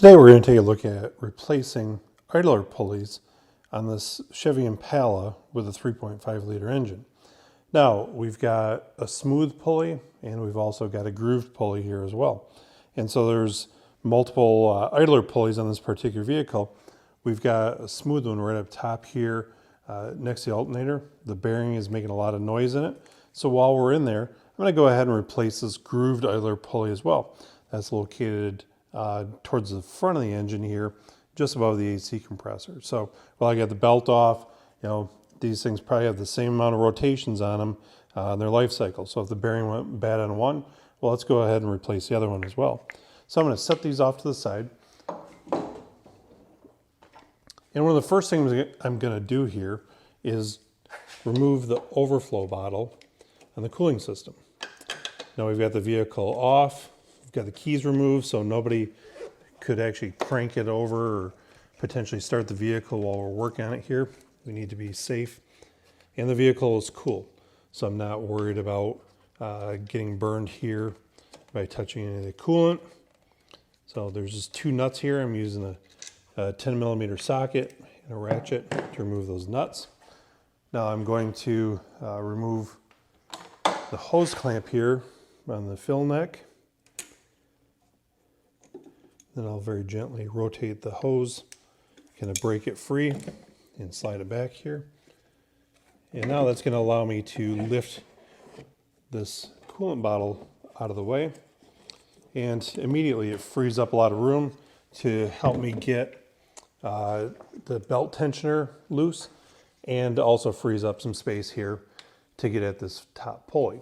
Today we're going to take a look at replacing idler pulleys on this Chevy Impala with a 3.5 liter engine. Now we've got a smooth pulley and we've also got a grooved pulley here as well. And so there's multiple idler pulleys on this particular vehicle. We've got a smooth one right up top here next to the alternator. The bearing is making a lot of noise in it. So while we're in there, I'm going to go ahead and replace this grooved idler pulley as well. That's located towards the front of the engine here, just above the AC compressor. So while I got the belt off, these things probably have the same amount of rotations on them in their life cycle. So if the bearing went bad on one, well, let's go ahead and replace the other one as well. So I'm going to set these off to the side. And one of the first things I'm going to do here is remove the overflow bottle on the cooling system. Now we've got the vehicle off. Got the keys removed so nobody could actually crank it over or potentially start the vehicle while we're working on it here. We need to be safe. And the vehicle is cool, so I'm not worried about getting burned here by touching any of the coolant. So there's just two nuts here. I'm using a 10 millimeter socket and a ratchet to remove those nuts. Now I'm going to remove the hose clamp here on the fill neck. Then I'll very gently rotate the hose, kind of break it free and slide it back here. And now that's going to allow me to lift this coolant bottle out of the way. And immediately it frees up a lot of room to help me get the belt tensioner loose, and also frees up some space here to get at this top pulley.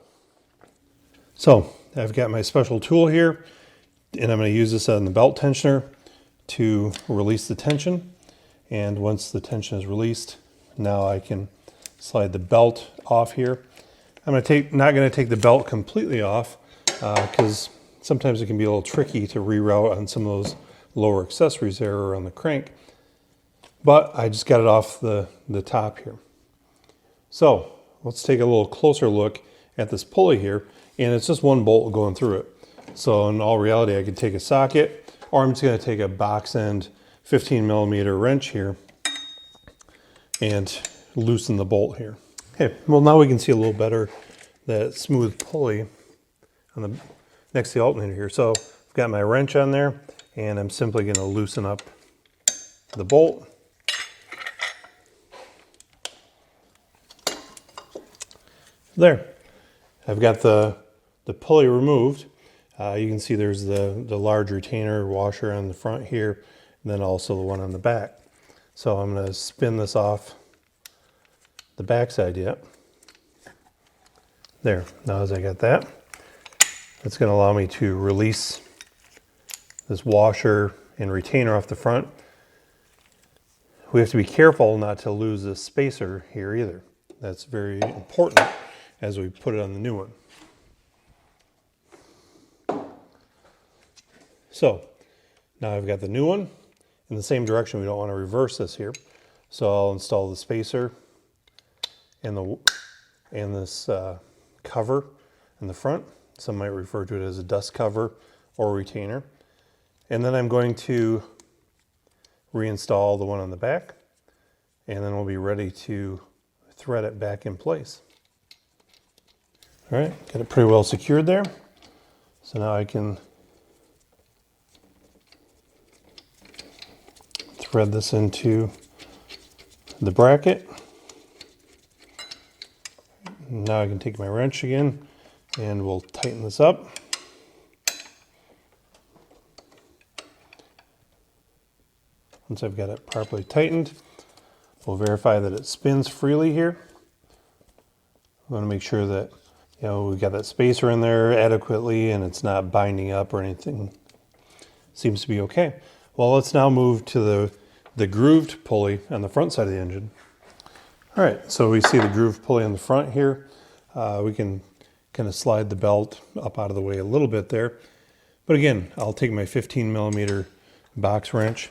So I've got my special tool here, and I'm going to use this on the belt tensioner to release the tension. And once the tension is released, now I can slide the belt off here. I'm not going to take the belt completely off because sometimes it can be a little tricky to reroute on some of those lower accessories there or on the crank. But I just got it off the top here. So let's take a little closer look at this pulley here. And it's just one bolt going through it. So in all reality, I could take a socket, or I'm just going to take a box end 15 millimeter wrench here and loosen the bolt here. Okay, well now we can see a little better that smooth pulley on the next to the alternator here. So I've got my wrench on there, and I'm simply going to loosen up the bolt. There, I've got the pulley removed. You can see there's the large retainer washer on the front here, and then also the one on the back. So I'm going to spin this off the back side yet. There, now as I got that, it's going to allow me to release this washer and retainer off the front. We have to be careful not to lose this spacer here either. That's very important as we put it on the new one. So now I've got the new one in the same direction. We don't want to reverse this here. So I'll install the spacer and this cover in the front. Some might refer to it as a dust cover or retainer. And then I'm going to reinstall the one on the back, and then we'll be ready to thread it back in place. All right, got it pretty well secured there. So now I can thread this into the bracket. Now I can take my wrench again and we'll tighten this up. Once I've got it properly tightened, we'll verify that it spins freely here. We want to make sure that we've got that spacer in there adequately and it's not binding up or anything. Seems to be okay. Well, let's now move to the grooved pulley on the front side of the engine. All right, so we see the grooved pulley on the front here. We can kind of slide the belt up out of the way a little bit there. But again, I'll take my 15 millimeter box wrench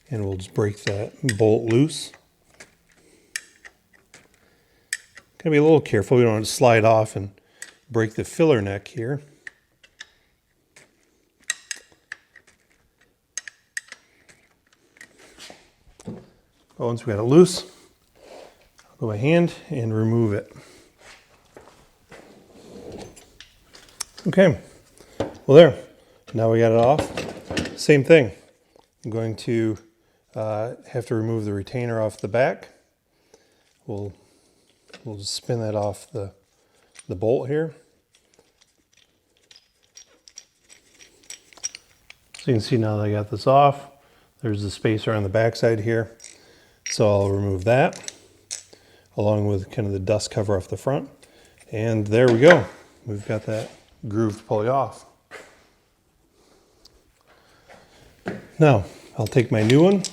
and we'll just break that bolt loose. Gotta be a little careful. We don't want to slide off and break the filler neck here. Once we got it loose, I'll go by hand and remove it. Okay, well there, now we got it off. Same thing, I'm going to have to remove the retainer off the back. We'll just spin that off the bolt here. So you can see now that I got this off, there's the spacer on the back side here. So I'll remove that along with kind of the dust cover off the front. And there we go. We've got that grooved pulley off. Now I'll take my new one.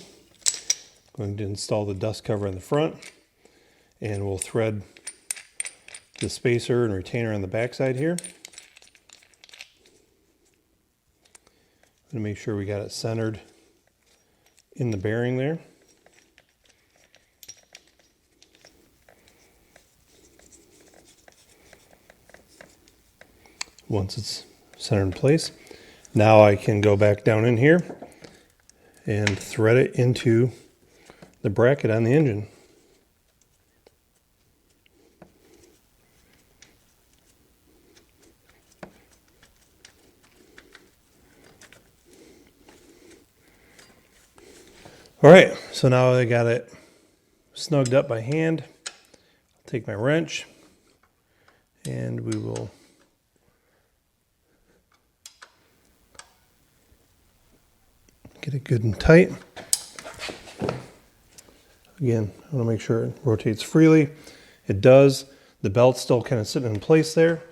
I'm going to install the dust cover in the front, and we'll thread the spacer and retainer on the back side here. I'm going to make sure we got it centered in the bearing there. Once it's centered in place, now I can go back down in here and thread it into the bracket on the engine. All right, so now I got it snugged up by hand. I'll take my wrench and we will get it good and tight. Again, I want to make sure it rotates freely. It does. The belt's still kind of sitting in place there.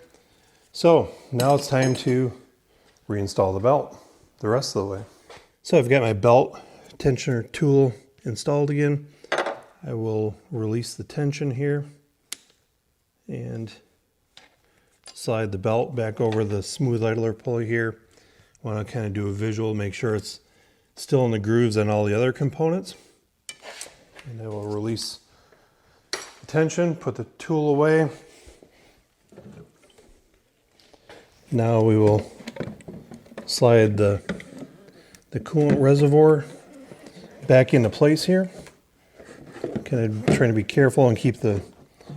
So now it's time to reinstall the belt the rest of the way. So I've got my belt tensioner tool installed again. I will release the tension here and slide the belt back over the smooth idler pulley here. I want to kind of do a visual, make sure it's still in the grooves on all the other components. And I will release the tension, put the tool away. Now we will slide the coolant reservoir back into place here. Kind of trying to be careful and keep the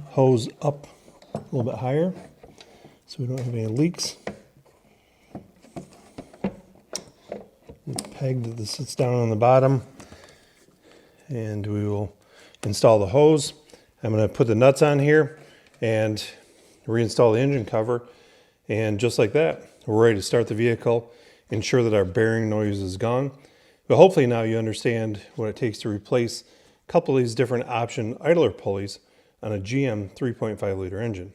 hose up a little bit higher so we don't have any leaks. The peg that this sits down on the bottom, and we will install the hose. I'm going to put the nuts on here and reinstall the engine cover, and just like that, we're ready to start the vehicle, ensure that our bearing noise is gone. But hopefully now you understand what it takes to replace a couple of these different option idler pulleys on a GM 3.5 liter engine.